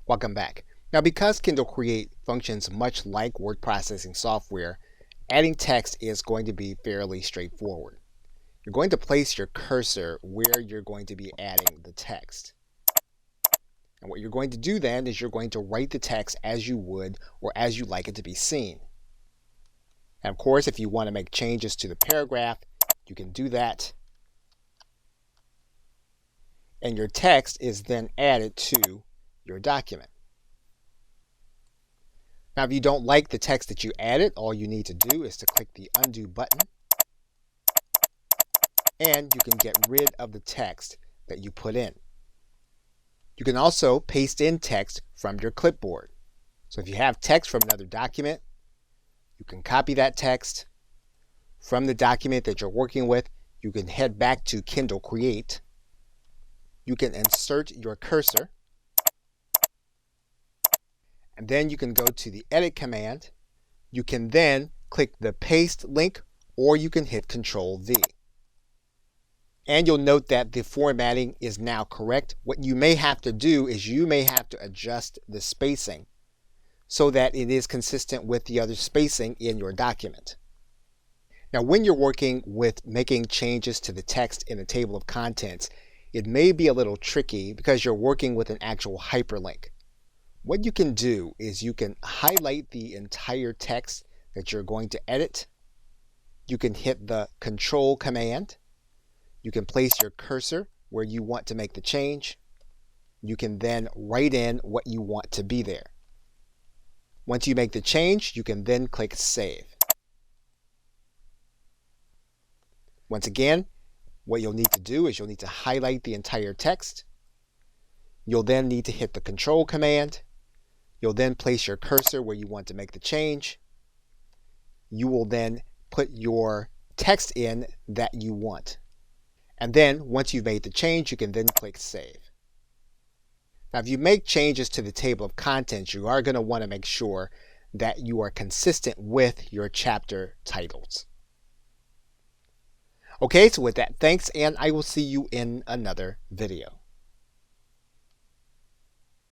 Welcome back. Now, because Kindle Create functions much like word processing software, adding text is going to be fairly straightforward. You're going to place your cursor where you're going to be adding the text. And what you're going to do then is you're going to write the text as you would or as you like it to be seen. And of course, if you want to make changes to the paragraph, you can do that. And your text is then added to your document. Now, if you don't like the text that you added, all you need to do is to click the undo button, and you can get rid of the text that you put in. You can also paste in text from your clipboard. So if you have text from another document, you can copy that text from the document that you're working with. You can head back to Kindle Create. You can insert your cursor, and then you can go to the edit command. You can then click the paste link, or you can hit Control V. And you'll note that the formatting is now correct. What you may have to do is you may have to adjust the spacing so that it is consistent with the other spacing in your document. Now, when you're working with making changes to the text in a table of contents, it may be a little tricky because you're working with an actual hyperlink. What you can do is you can highlight the entire text that you're going to edit. You can hit the Control command. You can place your cursor where you want to make the change. You can then write in what you want to be there. Once you make the change, you can then click Save. Once again, what you'll need to do is you'll need to highlight the entire text. You'll then need to hit the Control command. You'll then place your cursor where you want to make the change. You will then put your text in that you want. And then once you've made the change, you can then click Save. Now, if you make changes to the table of contents, you are going to want to make sure that you are consistent with your chapter titles. Okay, so with that, thanks, and I will see you in another video.